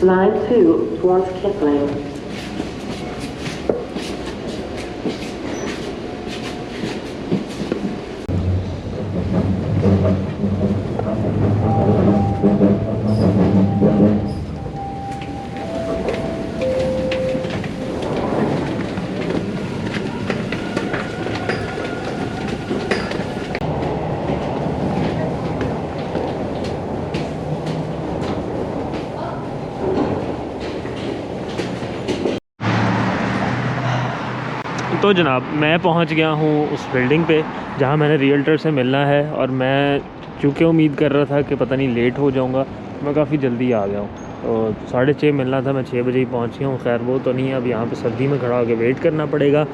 Line 2 towards Kipling. तो जनाब मैं पहुंच गया हूं उस बिल्डिंग पे जहां मैंने रियल्टर से मिलना है, और मैं चूँकि उम्मीद कर रहा था कि पता नहीं लेट हो जाऊंगा, मैं काफ़ी जल्दी आ गया हूं। तो 6:30 मिलना था, मैं 6 बजे ही पहुंच गया हूं। खैर वो तो नहीं है, अब यहाँ पे सर्दी में खड़ा होकर वेट करना पड़ेगा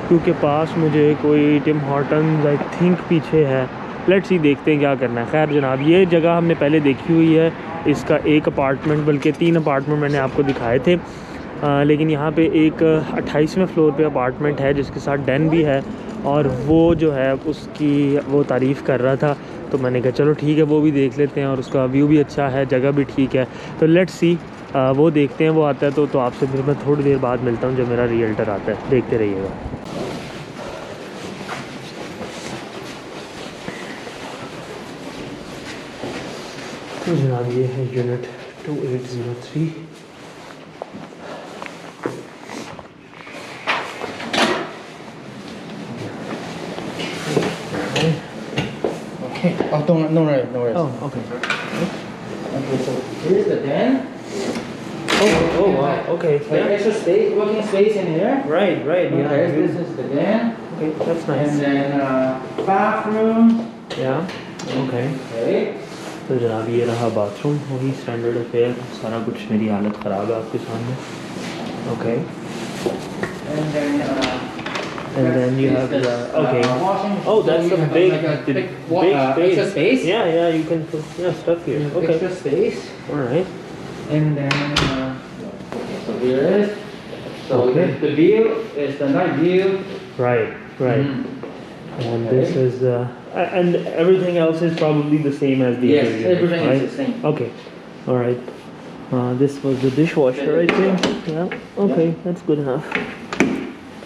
क्योंकि पास मुझे कोई टिम हॉर्टन्स आई थिंक पीछे है। लेट्स ही देखते हैं क्या करना है। खैर जनाब ये जगह हमने पहले देखी हुई है, इसका एक अपार्टमेंट बल्कि 3 अपार्टमेंट मैंने आपको दिखाए थे, लेकिन यहाँ पे एक 28वें फ्लोर पे अपार्टमेंट है जिसके साथ डेन भी है, और वो जो है उसकी वो तारीफ़ कर रहा था, तो मैंने कहा चलो ठीक है वो भी देख लेते हैं, और उसका व्यू भी अच्छा है, जगह भी ठीक है। तो लेट्स सी वो देखते हैं, वो आता है तो आपसे फिर मैं थोड़ी देर बाद मिलता हूँ जब मेरा रियल्टर आता है। देखते रहिएगा। तो जनाब ये है unit 2803। Okay. Oh, don't, no worries, no worries. Oh, okay. Okay, so here's the den. Oh wow, okay. Like extra space, working space in here. Right, yeah. Okay, this is the den. Okay, that's nice. And then bathroom. Yeah, okay. Okay. तो जनाब ये रहा bathroom, वही standard affair, सारा कुछ। मेरी हालत ख़राब है आपके सामने। Okay. And then you have the okay. Washing. Oh, that's a big, like a big extra space. Yeah, you can put stuff here. Okay. Extra space. All right. And then so here it is. So Okay. the view is the night view. Right. And this is and everything else is probably the same as the Yes, other unit, everything right? is the same. Okay. All right. This was the dishwasher, I think. Yeah. Okay, that's good enough.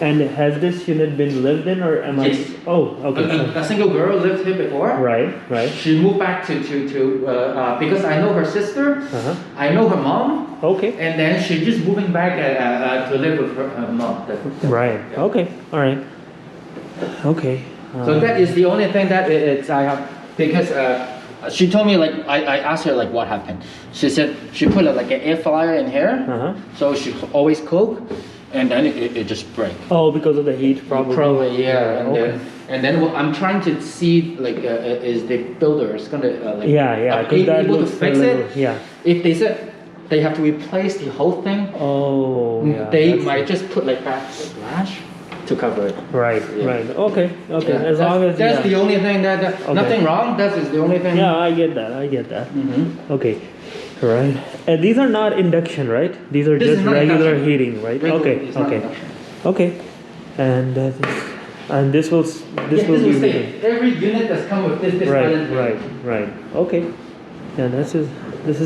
And has this unit been lived in, or am Yes. I? Oh, okay. A single girl lived here before. Right. She moved back to because I know her sister. Uh-huh. I know her mom. Okay. And then she's just moving back to live with her mom. Right. Yeah. Okay. All right. Okay. So that is the only thing that I have, because she told me, like, I asked her like what happened. She said she put like an air fryer in here, Uh-huh. so she always cook, and then it just break. Oh, because of the heat, probably. Probably, yeah. Okay. And then I'm trying to see like is the builder is gonna like Yeah. Because that able to looks fix a it. little, yeah. If they said they have to replace the whole thing, Oh, yeah. they that's- might just put like backsplash to cover it. Right. Yeah. Right. Okay. Yeah, As long as that's yeah. the only thing that Okay. nothing wrong. That is the only thing. Yeah, I get that. Mm-hmm. Okay. Right. And these are not induction, right? These are This is just not regular induction. heating, right? Regular, Okay. it's not Okay. induction. Okay. And this will This will will be stay. Every unit that's come with this island. right. Okay. Yeah, this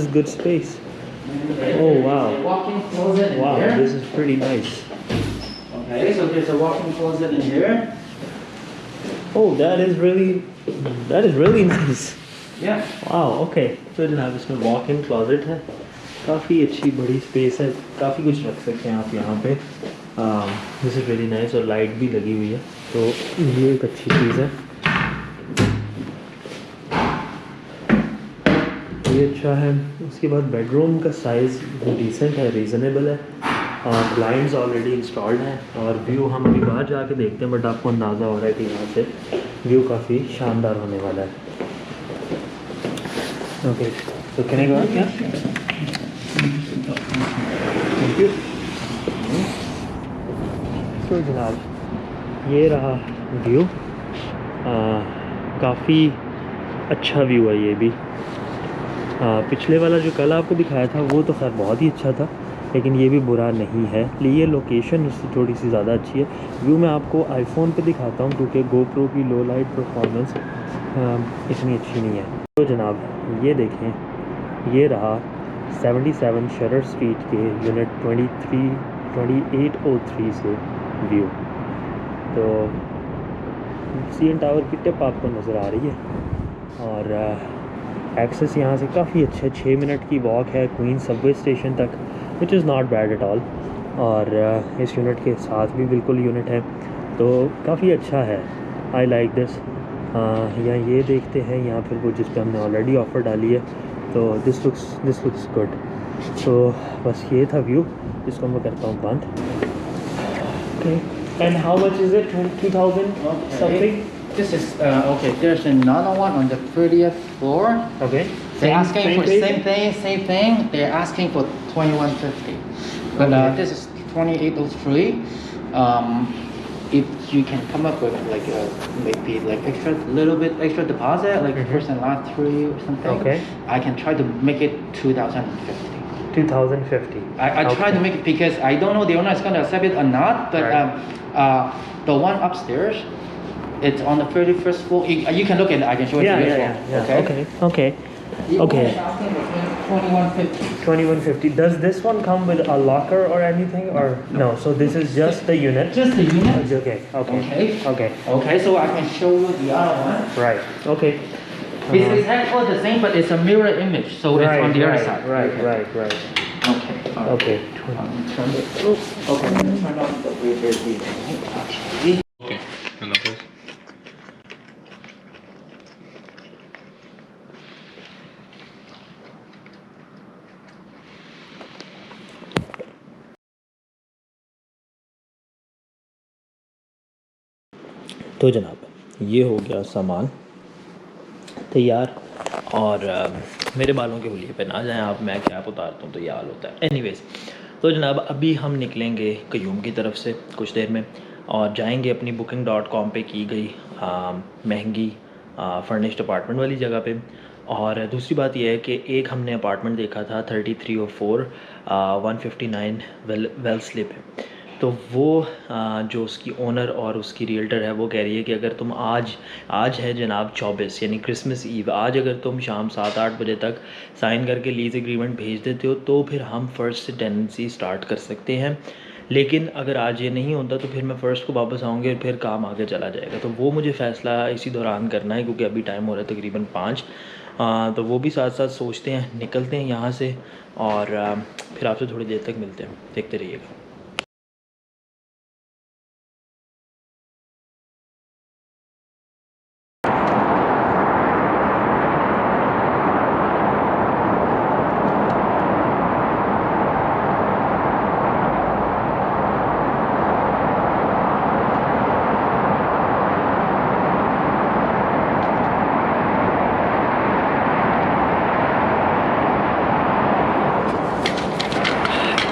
is good space. Oh, wow. There's a walk-in closet in Wow, here. this is pretty nice. Okay, so there's a walk-in closet in here. Oh, that is really nice. Yeah. Wow, okay. तो जनाब इसमें walk in closet है, काफ़ी अच्छी बड़ी space है, काफ़ी कुछ रख सकते हैं आप यहाँ पे। दिस इज़ वेरी नाइस, और लाइट भी लगी हुई है, तो ये एक अच्छी चीज़ है। ये अच्छा है। उसके बाद बेडरूम का साइज़ डिसेंट है, रीज़नेबल है, और ब्लाइंड्स ऑलरेडी इंस्टॉल्ड हैं, और व्यू हम अभी बाहर जाके देखते हैं, बट आपको अंदाज़ा हो रहा है कि यहाँ से व्यू काफ़ी शानदार होने वाला है। ओके, तो कैन आई गो आउट? क्या? Thank you. तो जनाब ये रहा व्यू, काफ़ी अच्छा व्यू है ये भी। पिछले वाला जो कल आपको दिखाया था वो तो खैर बहुत ही अच्छा था, लेकिन ये भी बुरा नहीं है। ये लोकेशन उससे थोड़ी सी ज़्यादा अच्छी है। व्यू मैं आपको आईफोन पे दिखाता हूँ क्योंकि गोप्रो की लो लाइट परफॉर्मेंस इतनी अच्छी नहीं है। तो जनाब ये देखें, ये रहा 77 शरर स्ट्रीट के यूनिट 2803 से व्यू। तो CN टावर की टिप आपको नज़र आ रही है और एक्सेस यहाँ से काफ़ी अच्छा 6 मिनट की वॉक है क्वीन सबवे स्टेशन तक, which is not bad at all. और इस यूनिट के साथ भी बिल्कुल यूनिट है, तो काफ़ी अच्छा है। I like this. यहाँ ये देखते हैं, यहाँ फिर वो जिस पे हमने ऑलरेडी ऑफ़र डाली है, तो दिस लुक्स गुड। तो बस ये था व्यू, इसको मैं करता हूँ बंद। Okay, and how much is it? 2000 something? This is okay. There's another one on the 30th floor. Okay. They're asking for same thing. They're asking for 2150. But this is 2803. If you can come up with like maybe like little bit extra deposit, like first and last 3 or something. Okay. I can try to make it 2050. 2050. I try to make it because I don't know the owner is gonna accept it or not. But the one upstairs, it's on the 31st floor. You can look at it. I can show it to you as well. Okay. The owner is asking for 2150. 2150. Does this one come with a locker or anything, or no? So this is just the unit. Just the unit. Okay. Okay. So I can show you the other one. Right. Okay. It's exactly the same, but it's a mirror image, so it's on the other side. Right. Okay. All right. Okay. Turn it. Okay. Turn off the river heat. Okay. तो जनाब, ये हो गया सामान तैयार। और मेरे बालों के हुलिये पे ना जाएं आप, मैं कैप उतारता हूँ तो ये हाल होता है। एनीवेज़, तो जनाब अभी हम निकलेंगे कयूम की तरफ से कुछ देर में और जाएंगे अपनी booking.com पे की गई महंगी फर्निश्ड अपार्टमेंट वाली जगह पे। और दूसरी बात यह है कि एक हमने अपार्टमेंट देखा था 3304 159 वेल स्लिप है। तो वो जो उसकी ओनर और उसकी रियल्टर है वो कह रही है कि अगर तुम आज है जनाब 24 यानी क्रिसमस ईव, आज अगर तुम शाम 7-8 बजे तक साइन करके लीज़ एग्रीमेंट भेज देते हो तो फिर हम फ़र्स्ट टेनेंसी स्टार्ट कर सकते हैं। लेकिन अगर आज ये नहीं होता तो फिर मैं फ़र्स्ट को वापस आऊँगी और फिर काम आगे चला जाएगा। तो वो मुझे फ़ैसला इसी दौरान करना है, क्योंकि अभी टाइम हो रहा है तकरीबन 5। तो वो भी साथ साथ सोचते हैं, निकलते हैं यहाँ से और फिर आपसे थोड़ी देर तक मिलते हैं। देखते रहिएगा।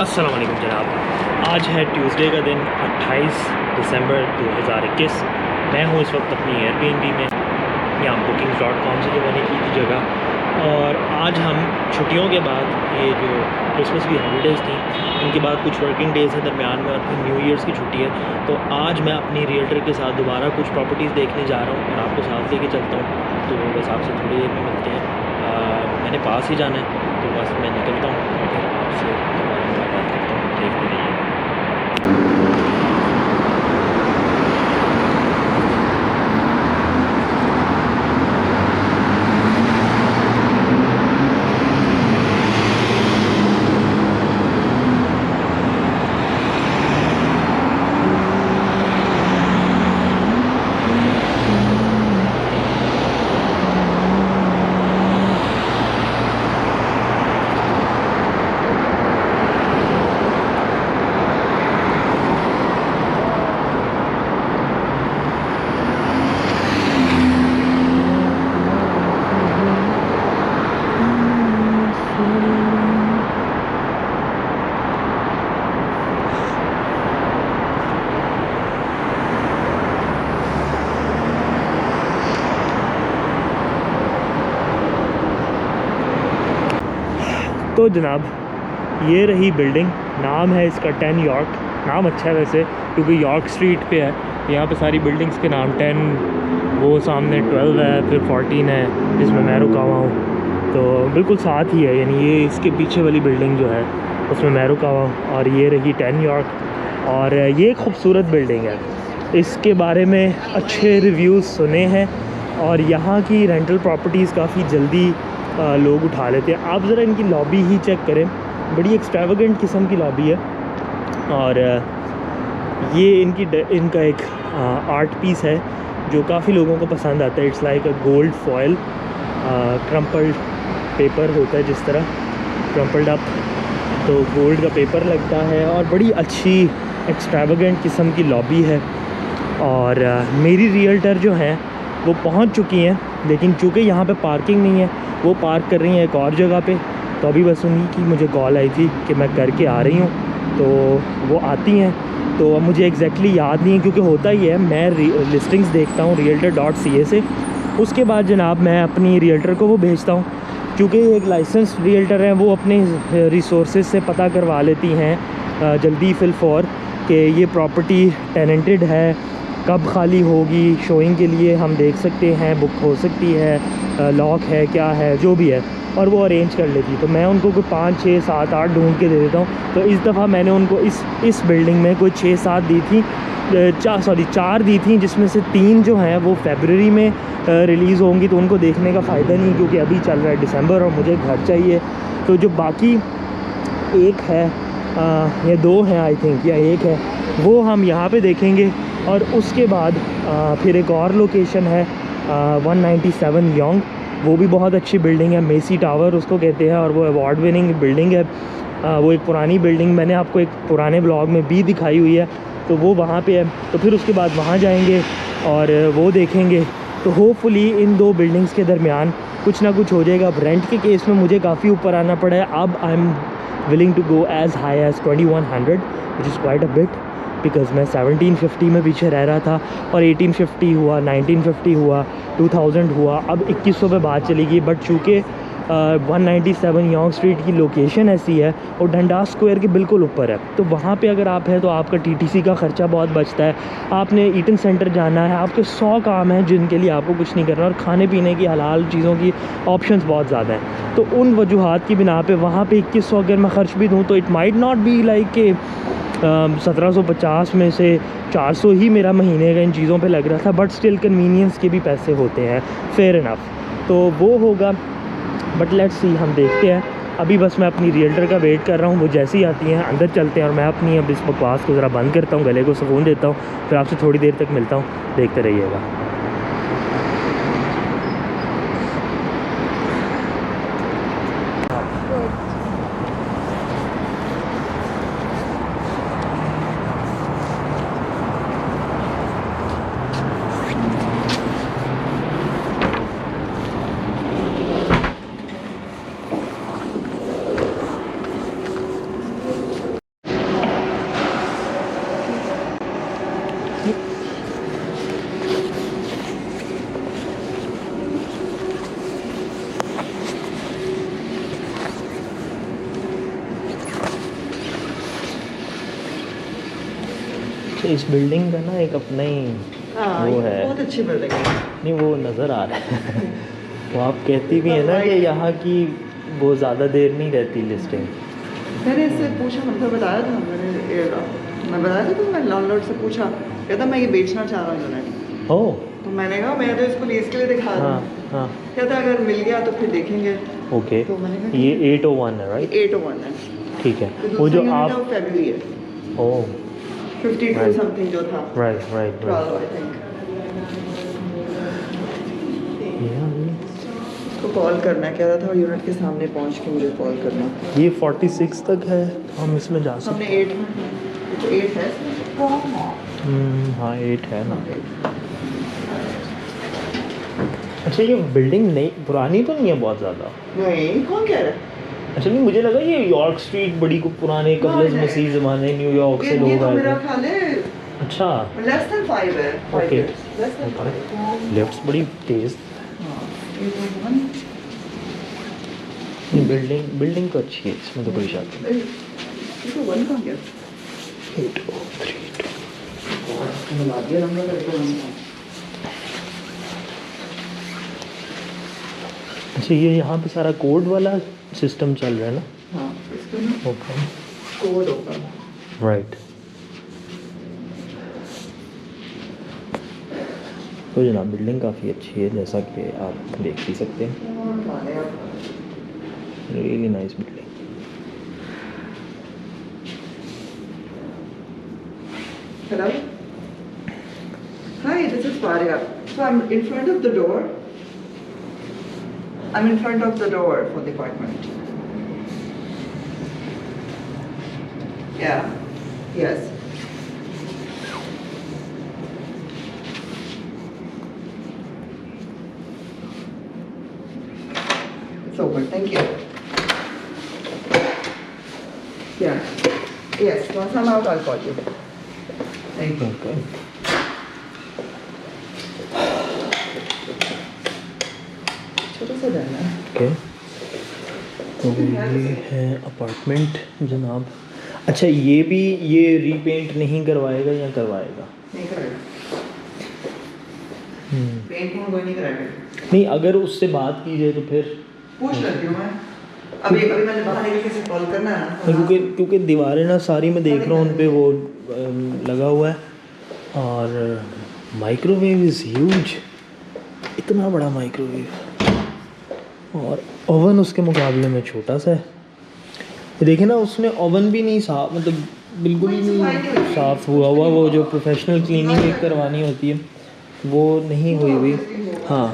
अस्सलाम वालेकुम जनाब, आज है ट्यूसडे का दिन 28 दिसंबर 2021। मैं हूँ इस वक्त अपनी एयरबीएनबी में, यहाँ bookings.com से जो मैंने की थी जगह। और आज हम छुट्टियों के बाद, ये जो क्रिसमस की हॉलीडेज़ थी इनके बाद कुछ वर्किंग डेज़ हैं दरमियान में और फिर न्यू ईयर्स की छुट्टी है, तो आज मैं अपनी रियल्टर के साथ दोबारा कुछ प्रॉपर्टीज़ देखने जा रहा हूँ और आपको साथ लेके चलता हूँ। तो बस आपसे थोड़ी देर में मिलते हैं। मैंने पास ही जाना है, तो बस मैं निकलता हूँ और फिर आपसे दोबारा मुलाकात करता हूँ। देखते रहिएगा। तो जनाब ये रही बिल्डिंग, नाम है इसका 10 यॉर्क। नाम अच्छा है वैसे, क्योंकि यॉर्क स्ट्रीट पे है। यहाँ पे सारी बिल्डिंग्स के नाम 10, वो सामने 12 है, फिर 14 है जिसमें मैं रुका हुआ हूँ। तो बिल्कुल साथ ही है, यानी ये इसके पीछे वाली बिल्डिंग जो है उसमें मैं रुका हुआ हूँ और ये रही 10 यॉर्क। और ये खूबसूरत बिल्डिंग है, इसके बारे में अच्छे रिव्यूज़ सुने हैं और यहाँ की रेंटल प्रॉपर्टीज़ काफ़ी जल्दी लोग उठा लेते हैं। आप ज़रा इनकी लॉबी ही चेक करें, बड़ी एक्सट्रावेगेंट किस्म की लॉबी है। और ये इनका एक आर्ट पीस है जो काफ़ी लोगों को पसंद आता है। It's like a gold foil crumpled paper होता है, जिस तरह क्रम्पल्ड अप तो गोल्ड का पेपर लगता है और बड़ी अच्छी एक्सट्रावेगेंट किस्म की लॉबी है। और मेरी रियल्टर जो हैं वो पहुंच चुकी हैं, लेकिन चूँकि यहाँ पे पार्किंग नहीं है वो पार्क कर रही हैं एक और जगह पे। तो अभी बस उन्हीं की मुझे कॉल आई थी कि मैं करके आ रही हूँ, तो वो आती हैं। तो अब मुझे एग्जैक्टली याद नहीं है, क्योंकि होता ही है मैं लिस्टिंग्स देखता हूँ realtor.ca से, उसके बाद जनाब मैं अपनी रियल्टर को वो भेजता हूँ। क्योंकि एक लाइसेंस रियल्टर हैं, वो अपने रिसोर्सेज से पता करवा लेती हैं जल्दी फिल फॉर कि ये प्रॉपर्टी टेनेंटेड है, कब खाली होगी, शोइंग के लिए हम देख सकते हैं, बुक हो सकती है, लॉक है, क्या है, जो भी है, और वो अरेंज कर लेती। तो मैं उनको कोई 5, 6, 7, 8 ढूंढ के दे देता हूँ। तो इस दफ़ा मैंने उनको इस बिल्डिंग में कोई 6-7 दी थी, 4 दी थी, जिसमें से 3 जो हैं वो फरवरी में रिलीज़ होंगी। तो उनको देखने का फ़ायदा नहीं, क्योंकि अभी चल रहा है दिसंबर और मुझे घर चाहिए। तो जो बाकी एक है या 2 हैं आई थिंक, या 1 है, वो हम यहाँ पे देखेंगे। और उसके बाद फिर एक और लोकेशन है 197 योंग, वो भी बहुत अच्छी बिल्डिंग है, मेसी टावर उसको कहते हैं, और वो अवार्ड विनिंग बिल्डिंग है। वो एक पुरानी बिल्डिंग मैंने आपको एक पुराने ब्लॉग में भी दिखाई हुई है, तो वो वहाँ पे है। तो फिर उसके बाद वहाँ जाएंगे और वो देखेंगे। तो होपफुली इन 2 बिल्डिंग्स के दरमियान कुछ ना कुछ हो जाएगा। अब रेंट के केस में मुझे काफ़ी ऊपर आना पड़ा है। अब I am willing to go as high as 2100, which is quite a bit, because मैं 1750 में पीछे रह रहा था और 1850 हुआ, 1950 हुआ, 2000 हुआ, अब 2100 पे बात चली गई। बट चूँकि 197 योंग स्ट्रीट की लोकेशन ऐसी है और डंडास स्क्वायर के बिल्कुल ऊपर है, तो वहाँ पे अगर आप हैं तो आपका TTC का ख़र्चा बहुत बचता है। आपने ईटन सेंटर जाना है, आपके 100 काम हैं जिनके लिए आपको कुछ नहीं करना, और खाने पीने की हलाल चीज़ों की ऑप्शंस बहुत ज़्यादा हैं। तो उन वजूहात की बिना पे वहाँ पे 2100 अगर मैं ख़र्च भी दूँ तो it might not be like कि 1750 में से 400 ही मेरा महीने का इन चीज़ों पे लग रहा था, बट स्टिल कन्वीनियंस के भी पैसे होते हैं, फेयर इनफ। तो वो होगा, बट लेट्स सी, हम देखते हैं। अभी बस मैं अपनी रियल्टर का वेट कर रहा हूँ, वो जैसे ही आती हैं अंदर चलते हैं और मैं अपनी अब इस बकवास को ज़रा बंद करता हूँ, गले को सुकून देता हूँ, फिर आपसे थोड़ी देर तक मिलता हूँ, देखते रहिएगा। इस बिल्डिंग का ना एक अपना ही वो है, बहुत अच्छी बिल्डिंग है। नहीं वो नज़र आ रहा है तो आप कहती भी है ना कि यहाँ की वो ज़्यादा देर नहीं रहती लिस्टिंग। मैंने इससे पूछा, मतलब बताया था, मैं बताया था तो मैं लैंडलॉर्ड से पूछा, कहता मैं ये बेचना चाह रहा हूँ यूनिट। ओह, तो मैंने कहा मैं तो इसको लीज के लिए दिखा रहा हाँ हूँ। हाँ, कहता अगर मिल गया तो फिर देखेंगे। ओके। तो मैंने कहा ये 801 है राइट? 801 है। ठीक है। तो वो जो दूसरा आप, यूनिट ऑफ फैमिली है, ओह 52 Right. समथिंग जो था, राइट राइट 12 आई थिंक। तो कॉल करना है कह रहा था, और यूनिट के सामने पहुँच के मुझे कॉल करना। ये 46 तक है, हम इसमें जा सकते हमने 8 तो 8 है। हैं। हाँ 8 है ना। अच्छा ये बिल्डिंग नई पुरानी तो नहीं है बहुत ज़्यादा? नहीं, कौन कह रहा है? अच्छा नहीं, मुझे लगा ये यॉर्क स्ट्रीट बड़ी को पुराने कबल मसीह ज़माने न्यूयॉर्क से ये लोग तो आए मेरा थे। ख्याल है अच्छा लेस देन 5 है, 5 ओके, years, less than 5। लेफ्ट्स बड़ी तेज़। हाँ, ये तो 1 बिल्डिंग तो अच्छी है, इसमें तो कोई शक नहीं। ये तो 1 कहाँ गया? 8032 मिला दिया नंबर करके। अच्छा ये यहाँ पे सारा कोड वाला सिस्टम चल रहा है ना? हाँ, इसको ना ओके, कोड होगा। राइट। तो जनाब बिल्डिंग काफ़ी अच्छी है जैसा कि आप देख ही सकते हैं, really nice building. Hello? Hi, this is Faria. So I'm in front of the door. I'm in front of the door for the apartment. Yeah. Yes. It's open. Thank you. Yeah. Yes. Once I'm out, I'll call you. Thank you. Okay, छोटा सा जाना है। Okay. तो ये है apartment जनाब। अच्छा ये भी ये रीपेंट नहीं करवाएगा या करवाएगा? नहीं करेगा। पेंट में कोई नहीं कराएगा। नहीं, अगर उससे बात की जाए तो फिर पूछ लेती हूँ मैं। अभी मैंने बाहर निकल के से कॉल करना है ना। क्योंकि दीवारें ना सारी मैं देख रहा हूँ उन पे वो लगा हुआ है, और माइक्रोवेव इज़ ह्यूज, इतना बड़ा माइक्रोवेव, और ओवन उसके मुकाबले में छोटा सा है। ये देखे ना, उसने ओवन भी नहीं साफ, मतलब बिल्कुल ही नहीं साफ़ हुआ वो जो प्रोफेशनल क्लीनिंग एक करवानी होती है वो नहीं हुई हुई। हाँ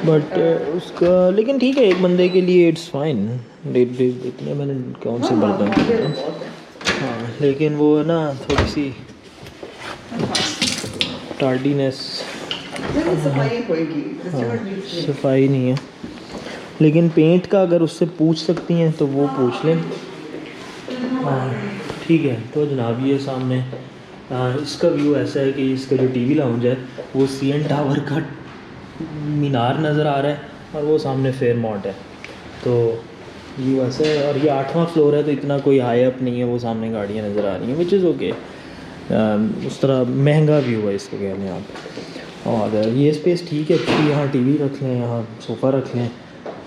बट उसका, लेकिन ठीक है एक बंदे के लिए इट्स फाइन। इतने मैंने कौन से बर्तन किए, हाँ लेकिन वो है ना थोड़ी सी टार्डीनेस, सफाई नहीं है। लेकिन पेंट का अगर उससे पूछ सकती हैं तो वो पूछ लें। ठीक है। तो जनाब ये सामने इसका व्यू ऐसा है कि इसका जो टीवी लाउंज है वो CN टावर का मीनार नज़र आ रहा है, और वो सामने फेयरमाउंट है। तो व्यू ऐसा है, और ये 8वां फ्लोर है तो इतना कोई हाई अप नहीं है, वो सामने गाड़ियाँ नज़र आ रही हैं विच इज़ ओके। उस तरह महंगा व्यू है इसका कह लें आप। और ये स्पेस ठीक है अच्छी, यहाँ टीवी रख लें, यहाँ सोफ़ा रख लें।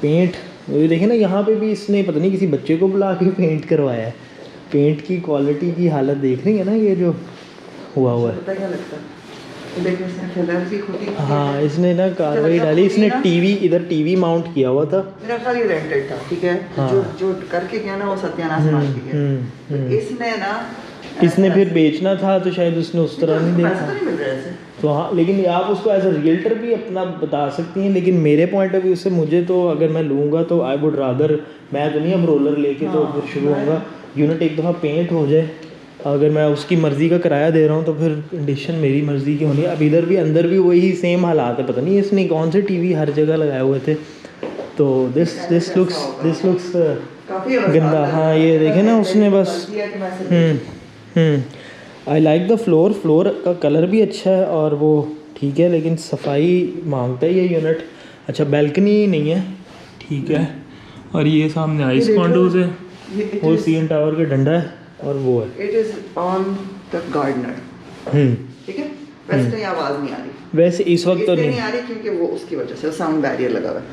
पेंट ये देखें ना, यहाँ पे भी इसने पता नहीं किसी बच्चे को बुला के पेंट करवाया है। पेंट की क्वालिटी की हालत देख रही है ना, ये जो हुआ है। पता क्या लगता है? देखो इसने फेदर की खुद ही, हाँ इसने ना कार्रवाई डाली, इसने इधर टीवी माउंट किया हुआ था। मेरा खाली रेंटेड था, ठीक है। हाँ। जो करके गया ना वो सत्यानाश मार दिया। तो इसने ना इसने फिर बेचना था तो शायद उसने उस तरह नहीं पैसा देखा। तो नहीं मिल रहा ऐसे। तो हाँ, लेकिन आप उसको एज अ रियल्टर भी अपना बता सकती हैं, लेकिन मेरे पॉइंट ऑफ व्यू से मुझे तो अगर मैं लूँगा तो आई वुड रादर, मैं तो नहीं अब रोलर लेके तो फिर शुरू होऊंगा, यूनिट एक दफ़ा पेंट हो जाए। अगर मैं उसकी मर्ज़ी का किराया दे रहा हूँ तो फिर कंडीशन मेरी मर्ज़ी की होनी है। अब इधर भी अंदर भी वही सेम हालात है, पता नहीं इसने कौन से टीवी हर जगह लगाए हुए थे। तो दिस लुक्स काफी गंदा। हाँ ये देखे ना उसने बस। आई लाइक द फ्लोर का कलर भी अच्छा है और वो ठीक है, लेकिन सफाई मांगता है ये यूनिट। अच्छा बैल्कनी नहीं है, ठीक है। और ये सामने आइस कॉन्डोज है, वो CN टावर का डंडा है, और वो है it is on the gardener, ठीक है। वैसे तो ये आवाज़ नहीं आ रही, वैसे इस वक्त तो नहीं आ रही क्योंकि वो उसकी वजह से साउंड बैरियर लगा हुआ है,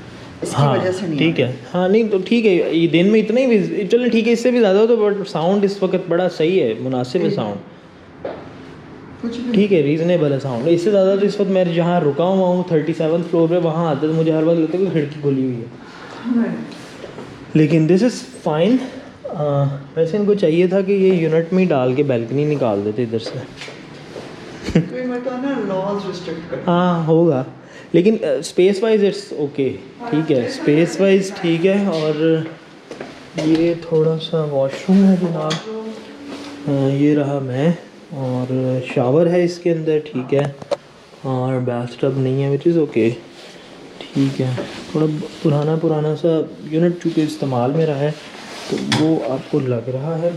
इसकी हाँ वजह से नहीं ठीक है। हाँ नहीं तो ठीक है, ये दिन में इतना ही चलो ठीक है, इससे भी ज़्यादा हो तो, बट साउंड इस वक्त बड़ा सही है, मुनासिब है साउंड, कुछ भी ठीक है, रीज़नेबल है साउंड। इससे ज़्यादा तो इस वक्त मैं जहाँ रुका हुआ हूँ 37th फ्लोर पे, वहाँ आते तो मुझे हर वक्त लगता है कि खिड़की खुली हुई है, लेकिन दिस इज़ फाइन। वैसे इनको चाहिए था कि ये यूनिट में ही डाल के बैल्कनी निकाल देते इधर से। कोई मतलब ना लॉज रिस्ट्रिक्ट कर। हाँ होगा, लेकिन स्पेस वाइज इट्स ओके, ठीक है, स्पेस वाइज ठीक है। और ये थोड़ा सा वॉशरूम है जनाब, ये रहा मैं, और शावर है इसके अंदर, ठीक है, और बाथटब नहीं है विच इज़ ओके, ठीक है। थोड़ा पुराना सा यूनिट चूँकि इस्तेमाल में रहा है तो वो आपको लग रहा है।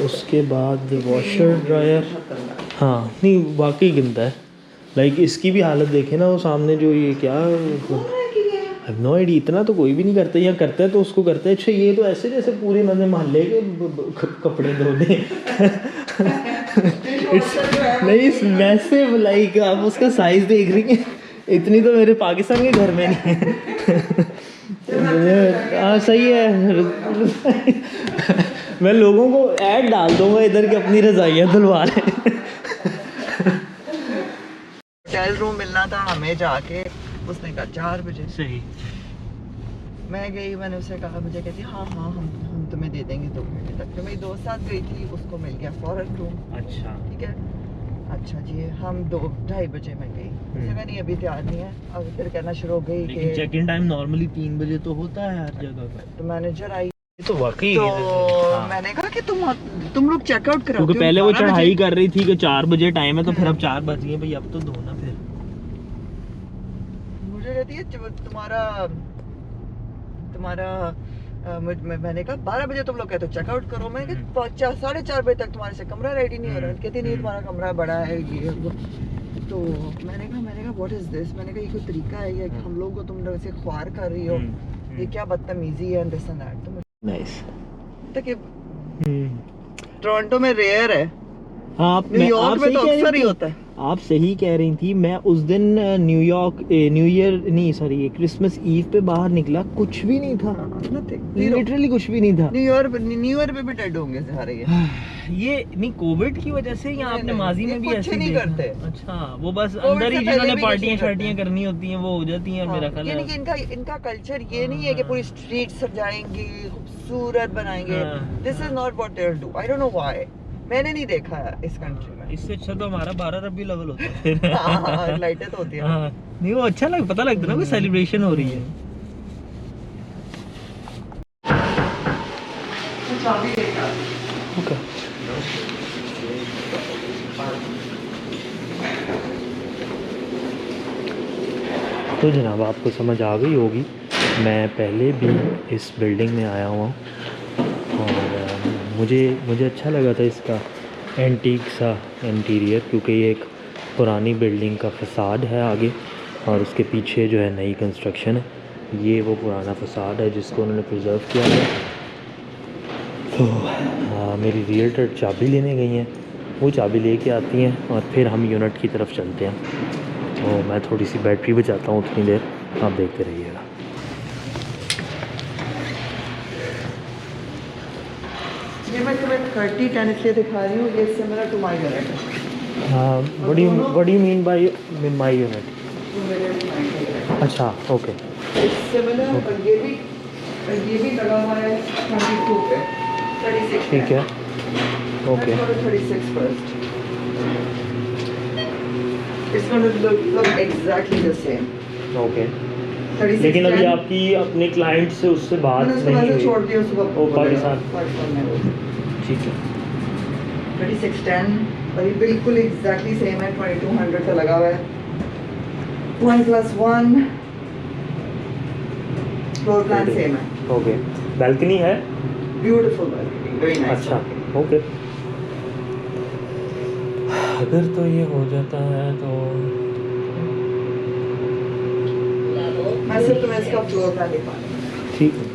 उसके बाद वॉशर ड्रायर, हाँ नहीं वाकई गंदा है, लाइक इसकी भी हालत देखे ना, वो सामने जो ये क्या नो आइडिया, इतना तो कोई भी नहीं करता, या करता है तो उसको करता है। अच्छा ये तो ऐसे जैसे पूरे मतलब मोहल्ले के कपड़े धोने नहीं मैसिव, लाइक आप उसका साइज़ देख रही हैं, इतनी तो मेरे पाकिस्तान के घर में नहीं है। हाँ सही है। मैं लोगों को ऐड डाल दूंगा इधर की अपनी रज़ाइयाँ धुलवा लें। होटल रूम मिलना था हमें जाके, उसने कहा 4 बजे। सही। मैं गई, मैंने उसे कहा, मुझे कहती हाँ हाँ हम तुम्हें दे देंगे 2 घंटे तक। तो मेरी दोस्त साथ गई थी, उसको मिल गया फॉरन रूम। अच्छा ठीक है, अच्छा जी हम 2-2:30 बजे में गई। उसने कहा नहीं अभी तैयार नहीं है। अब फिर कहना शुरू हो गई लेकिन कि चेक इन टाइम नॉर्मली 3 बजे तो होता है हर जगह का। तो मैनेजर आई तो वाकई तो हाँ। मैंने कहा कि तुम लोग चेकआउट कराते हो क्योंकि पहले वो 12 चढ़ाई बजे। कर रही थी कि 4 बजे टाइम है, तो फिर अब 4 बज गए भाई, अब तो दो ना फिर। मुझे कहती है तुम्हारा मैंने कहा 12 बजे तुम लोग कहते हो चेकआउट करो। मैंने कहा 4-4:30 बजे तक तुम्हारे से कमरा रेडी नहीं हो रहा है। कहती नहीं तुम्हारा कमरा बड़ा है ये वो। तो मैंने कहा व्हाट इज दिस। मैंने कहा ये कोई तरीका है या हम लोग को तुम लोग से ख्वार कर रही हो, ये क्या बदतमीजी है दिस एंड दैट। तो मुझे नाइस। तक टोरंटो में रेयर है, आप न्यूयॉर्क में तो अक्सर ही होता है। आप सही कह रही थी। मैं उस दिन न्यू ईयर नहीं सॉरी क्रिसमस ईव पे बाहर निकला, कुछ भी नहीं था, लिटरली कुछ भी नहीं था। न्यू ईयर पे भी डेड होंगे सारे ये नहीं कोविड की वजह से, या आपने माजी में भी कुछ ऐसे नहीं देखा? करते। अच्छा, वो बस कोविड अंदर से ही पहले जिन्होंने भी कुछ पार्टियां नहीं करते शार्टियां करनी होती हैं वो हो जाती हैं मेरा ख्याल यानी है। कि इनका कल्चर ये नहीं है कि पूरी स्ट्रीट सजाएंगे, खूबसूरत बनाएंगे। This is not what they do. I don't know why, मैंने नहीं देखा है इस कंट्री में। इससे अच्छा तो हमारा 12 रबी लेवल होता है फिर। हाँ, लाइटें तो होती है। हाँ, नहीं वो अच्छा पता लगता ना कोई सेलिब्रेशन हो रही है। ओके। तो जनाब आपको समझ आ गई होगी, मैं पहले भी इस बिल्डिंग में आया हुआ हूँ और मुझे अच्छा लगा था इसका एंटीक सा इंटीरियर, क्योंकि ये एक पुरानी बिल्डिंग का फसाड है आगे और उसके पीछे जो है नई कंस्ट्रक्शन है। ये वो पुराना फसाड है जिसको उन्होंने प्रिजर्व किया है। तो मेरी रियल्टर चाबी लेने गई हैं, वो चाबी लेके आती हैं और फिर हम यूनिट की तरफ चलते हैं। तो मैं थोड़ी सी बैटरी बचाता हूँ उतनी देर, आप देखते रहिएगा। ये मैं तुम्हें 30-10 इसलिए दिखा रही हूँ, ये सिमिलर टू माय यूनिट है। हाँ, what do you mean by my unit? अच्छा ओके। सिमिलर और ये भी लगा हुआ है 22 पे 36 ठीक है okay. 36 first. It's going to look exactly the same. Okay. 36 लेकिन अभी 10 आपकी अपने क्लाइंट से उससे बात मैंने उसको नहीं मैसेज छोड़ हुई? दिया सुबह। ओ, पाकिस्तान में ठीक है। 3610 और ये बिल्कुल एग्जैक्टली सेम है। 2200 का लगा हुआ है। 1+1 फ्लोर प्लान सेम है। ओके। बैल्कनी है? Beautiful balcony, very nice. अच्छा ओके। अगर तो ये हो जाता है तो मैं सिर्फ तुम्हें इसका फ्लोर प्लान दिखा रही हूँ। ठीक है।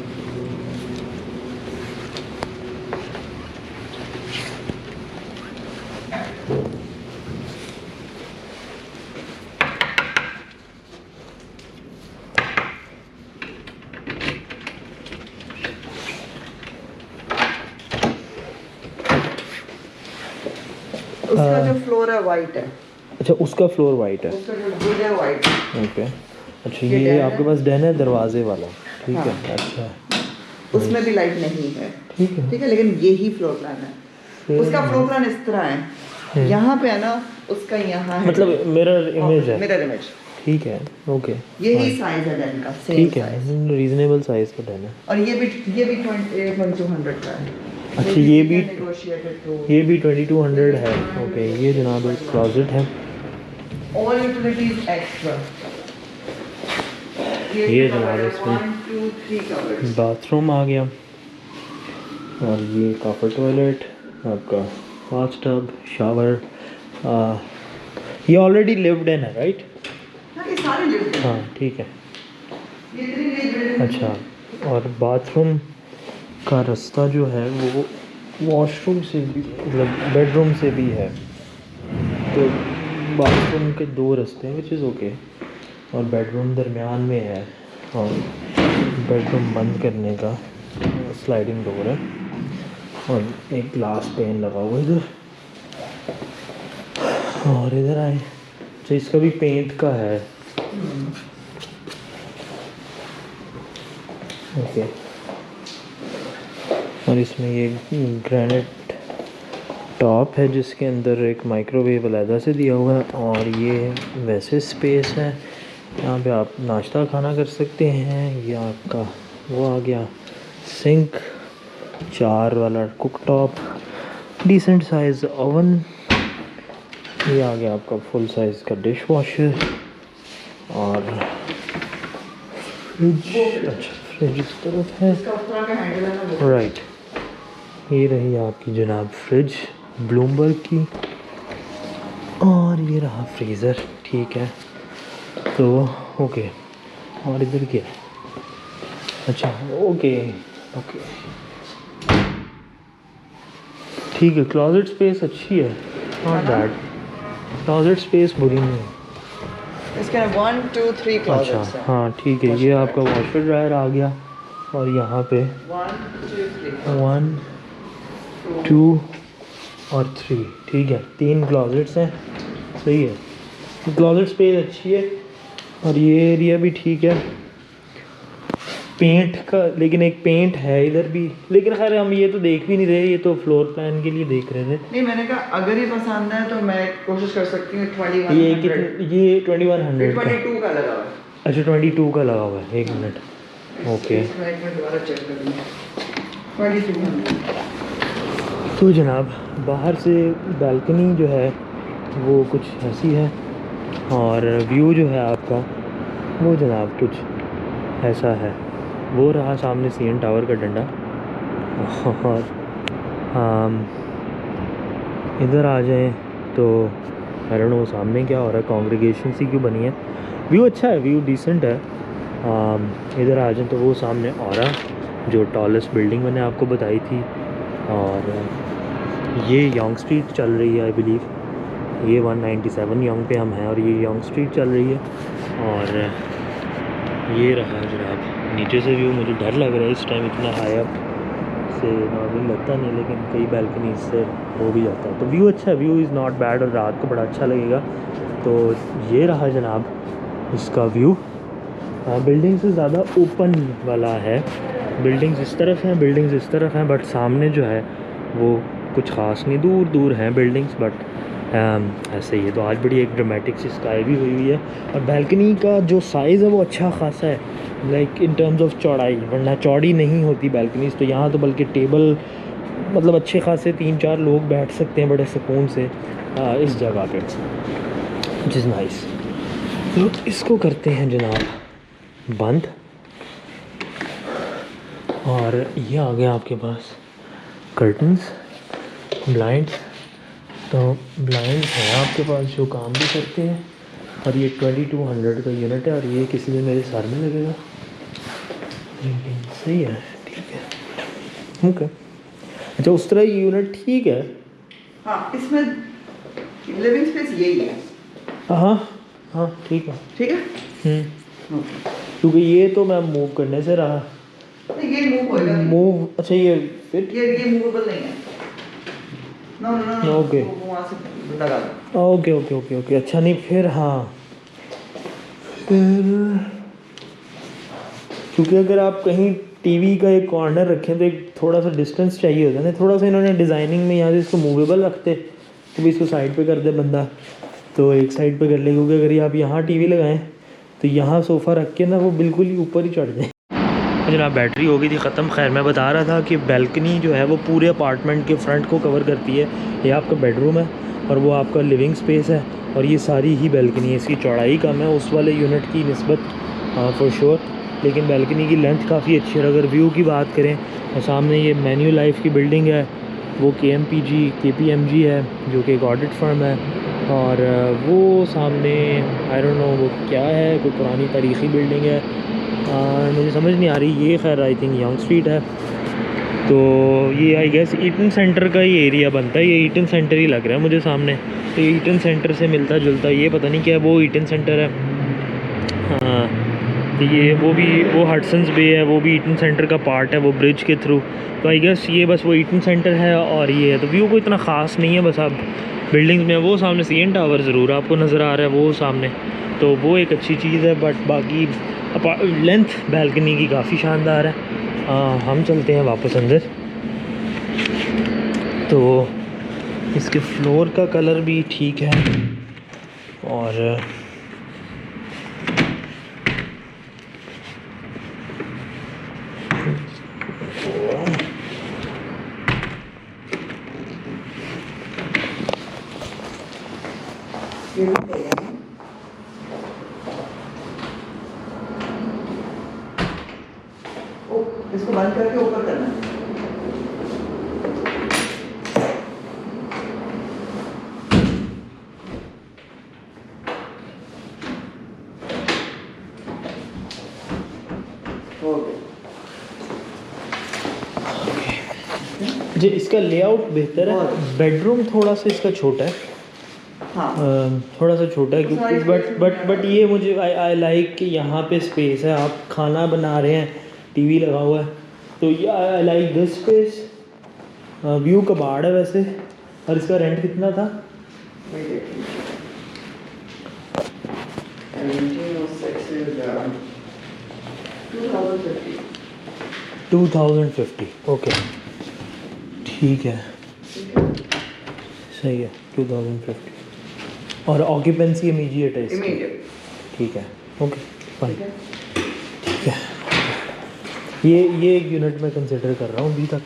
उसका जो फ्लोर है वाइट है। अच्छा उसका फ्लोर वाइट है। उसका जो वुड है वाइट है। ओके। अच्छा ये ये den आपके है। पास डैन है दरवाजे वाला? ठीक है हाँ। अच्छा उसमें भी लाइट नहीं है। ठीक है। ठीक है, लेकिन यही फ्लोर प्लान है। उसका फ्लोर प्लान इस तरह है, यहाँ पे है ना, उसका यहाँ है, मतलब मिरर इमेज है? Mirror image. ठीक है ओके। यही साइज है डेन का, सेम ठीक साइज। है, रीजनेबल साइज का डैन है। और ये भी 2200 का है। अच्छा ये भी negotiated to ये भी 2200 है। ओके ये जनाब एक क्लोजेट है। all utilities extra। ये जनाब इसमें 1 2 3 cupboards। बाथरूम आ गया और ये कॉपर टॉयलेट आपका, बाथ टब, शावर। ये ऑलरेडी लिव्ड इन है राइट? हाँ, ये सारे lived in। हाँ ठीक है। ये इतनी नई building अच्छा और बाथरूम का रास्ता जो है वो वॉशरूम से भी, मतलब बेडरूम से भी है, तो बाथरूम के 2 रास्ते हैं विच इज़ ओके। और बेडरूम दरमियान में है और बेडरूम बंद करने का स्लाइडिंग डोर है और एक ग्लास पेन लगा हुआ इधर। और इधर आए तो इसका भी पेंट का है। ओके, और इसमें ये ग्रेनाइट टॉप है जिसके अंदर एक माइक्रोवेव अलहदा से दिया हुआ है। और ये वैसे स्पेस है, यहाँ पे आप नाश्ता खाना कर सकते हैं। ये आपका वो आ गया सिंक, 4 वाला cooktop, decent size oven. ये आ गया आपका फुल साइज़ का डिश वॉशर और फ्रिज। अच्छा, फ्रिज इस तरफ है, राइट। ये रही आपकी जनाब फ्रिज ब्लूमबर्ग की, और ये रहा फ्रीज़र। ठीक है, तो ओके। और इधर क्या? अच्छा, ओके ओके, ठीक है। क्लोजेट स्पेस अच्छी है, नॉट बैड। क्लोजेट स्पेस बुरी नहीं है। इसके 1 2 3 क्लोजेट्स अच्छा, हैं। हाँ ठीक है। ये आपका वॉशर ड्रायर आ गया और यहाँ पे 1 2 और 3, ठीक है। 3 क्लोजेट्स हैं, सही है। क्लोजेट स्पेस अच्छी है और ये एरिया भी ठीक है। पेंट का लेकिन एक पेंट है इधर भी, लेकिन खैर हम ये तो देख भी नहीं रहे, ये तो फ्लोर प्लान के लिए देख रहे थे। नहीं, मैंने कहा अगर ये पसंद है तो मैं कोशिश कर सकती हूँ 2100। ये 2100 का। 22 का लगा हुआ है। अच्छा, 22 का लगा हुआ है। 1 मिनट, ओके। इसमें एक मिनट दोबारा चेक कर लूँ। 2200। तो जनाब बाहर से बालकनी जो है वो कुछ ऐसी है और व्यू जो है आपका वो जनाब कुछ ऐसा है। वो रहा सामने सीएन टावर का डंडा। और इधर आ जाएं तो आई डोंट नो सामने क्या हो रहा है, कांग्रेगेशन सी क्यों बनी है। व्यू अच्छा है, व्यू डिसेंट है। इधर आ जाएं तो वो सामने ऑरा जो टॉलेस्ट बिल्डिंग मैंने आपको बताई थी। और ये यंग स्ट्रीट चल रही है आई बिलीव। ये 197 यंग पे हम हैं और ये यंग स्ट्रीट चल रही है। और ये रहा जनाब नीचे से व्यू। मुझे डर लग रहा है इस टाइम, इतना हाई अप से नॉर्मल लगता नहीं, लेकिन कई बैल्कनी से हो भी जाता है। तो व्यू अच्छा है, व्यू इज़ नॉट बैड और रात को बड़ा अच्छा लगेगा। तो ये रहा जनाब इसका व्यू। बिल्डिंग से ज़्यादा ओपन वाला है। बिल्डिंग्स इस तरफ हैं, बिल्डिंग्स इस तरफ हैं, बट सामने जो है वो कुछ ख़ास नहीं, दूर दूर हैं बिल्डिंग्स, बट ऐसे ही है। तो आज बड़ी एक ड्रामेटिक सी स्काई भी हुई हुई है और बैल्कनी का जो साइज़ है वो अच्छा खासा है, लाइक इन टर्म्स ऑफ चौड़ाई, वरना चौड़ी नहीं होती बैल्कनीज। तो यहाँ तो बल्कि टेबल मतलब अच्छे खासे 3-4 लोग बैठ सकते हैं बड़े सुकून से इस जगह पे, विच इज़ नाइस। तो इसको करते हैं जनाब बंद। और ये आ गया आपके पास कर्टन्स, ब्लाइंड्स। तो ब्लाइंड्स हैं आपके पास जो काम भी करते हैं। और ये 2200 का यूनिट है और ये किसी दिन मेरे सर में लगेगा, लेकिन सही है, ठीक है, ओके। अच्छा, उस तरह ये यूनिट ठीक है। हाँ, इसमें लिविंग स्पेस यही है। हाँ हाँ, ठीक है, ठीक है। क्योंकि ये तो मैं मूव करने से रहा। ये मूव होएगा। मूव, अच्छा ये फिट, ये मूवेबल नहीं है। No no no, okay. वहाँ से लगा दो। Okay okay okay okay. अच्छा नहीं फिर, हाँ फिर क्योंकि अगर आप कहीं टीवी का एक कॉर्नर रखें तो एक थोड़ा सा डिस्टेंस चाहिए होता है ना। थोड़ा सा इन्होंने डिज़ाइनिंग में यहाँ से इसको मूवेबल रखते तो भी इसको साइड पे कर दे बंदा, तो एक साइड पे कर ले। क्योंकि अगर आप यहाँ टीवी लगाएं तो यहाँ सोफ़ा रख के ना वो बिल्कुल ही ऊपर ही चढ़ जाए। जनाब बैटरी हो गई थी ख़त्म। खैर मैं बता रहा था कि बैल्कनी जो है वो पूरे अपार्टमेंट के फ्रंट को कवर करती है। ये आपका बेडरूम है और वो आपका लिविंग स्पेस है और ये सारी ही बैल्कनी है। इसकी चौड़ाई कम है उस वाले यूनिट की निस्बत, फॉर श्योर, लेकिन बैल्कनी की लेंथ काफ़ी अच्छी है। अगर व्यू की बात करें तो सामने ये मेन्यू लाइफ की बिल्डिंग है, वो KPMG है जो कि एक ऑडिट फर्म है। और वो सामने आई डोंट नो वो क्या है, कोई पुरानी तारीख़ी बिल्डिंग है, मुझे समझ नहीं आ रही। ये खैर आई थिंक यंग स्ट्रीट है। तो ये आई गेस ईटन सेंटर का ही एरिया बनता है। ये ईटन सेंटर ही लग रहा है मुझे सामने। तो ईटन सेंटर से मिलता जुलता, ये पता नहीं क्या है, वो ईटन सेंटर है। हाँ, ये वो हडसन्स बे है, वो भी ईटन सेंटर का पार्ट है, वो ब्रिज के थ्रू। तो आई गेस ये बस वो ईटन सेंटर है और ये है। तो व्यू को इतना ख़ास नहीं है, बस आप बिल्डिंग्स में वो सामने CN टावर ज़रूर आपको नज़र आ रहा है वो सामने, तो वो एक अच्छी चीज़ है। बट बाकी लेंथ बैल्कनी की काफ़ी शानदार है। हम चलते हैं वापस अंदर। तो इसके फ्लोर का कलर भी ठीक है और इसको बंद करके ऊपर करना है। जी इसका लेआउट बेहतर है। बेडरूम थोड़ा सा इसका छोटा है, हाँ थोड़ा सा छोटा है क्योंकि बट ये मुझे आई लाइक कि यहाँ पे स्पेस है, आप खाना बना रहे हैं, टीवी लगा हुआ है, तो ये I like this space. View कबाड़ है वैसे। और इसका रेंट कितना था? 2050। ओके ठीक है, सही है 2050। और ऑक्यूपेंसी इमीडिएट है इसकी? ठीक है, ओके फाइन, ठीक है। ये एक यूनिट मैं कंसिडर कर रहा हूँ अभी तक।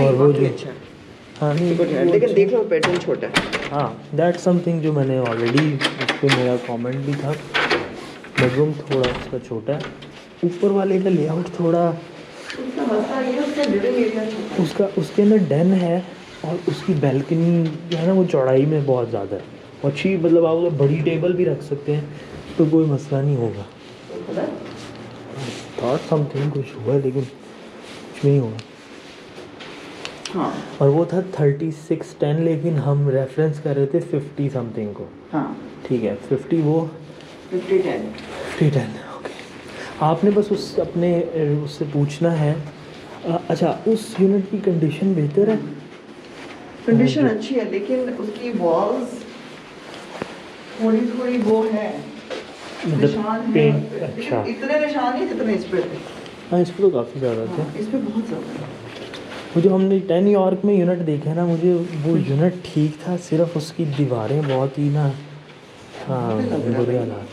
और वो जो अच्छा हाँ नहीं लेकिन देख लो बेडरूम छोटा है। हाँ दैट समथिंग जो मैंने ऑलरेडी उस पर मेरा कमेंट भी था। बेडरूम थोड़ा उसका छोटा है, ऊपर वाले का लेआउट थोड़ा उसका मसला ये है उसका लिविंग एरिया छोटा है। उसका उसके अंदर डेन है और उसकी बैल्कनी जो है ना वो चौड़ाई में बहुत ज़्यादा है। अच्छी मतलब आप उधर बड़ी टेबल भी रख सकते हैं तो कोई मसला नहीं होगा। थॉट समथिंग कुछ हुआ लेकिन कुछ नहीं होगा। हाँ और वो था 3610 लेकिन हम रेफरेंस कर रहे थे 50 समथिंग को। हाँ ठीक है 50 वो 50-10 ओके। आपने बस उससे पूछना है। अच्छा उस यूनिट की कंडीशन बेहतर है? कंडीशन अच्छी है लेकिन उसकी वॉल्स थोड़ी वो है, मतलब निशान है पेंट लेकिन अच्छा। इतने निशान नहीं जितने इस पे थे। हाँ इस पर तो काफ़ी ज़्यादा थे। हाँ, इस पे बहुत ज़्यादा है। वो जो हमने 10 यॉर्क में यूनिट देखा है ना, मुझे वो यूनिट ठीक था, सिर्फ उसकी दीवारें बहुत ही ना हाँ बुरे हालात।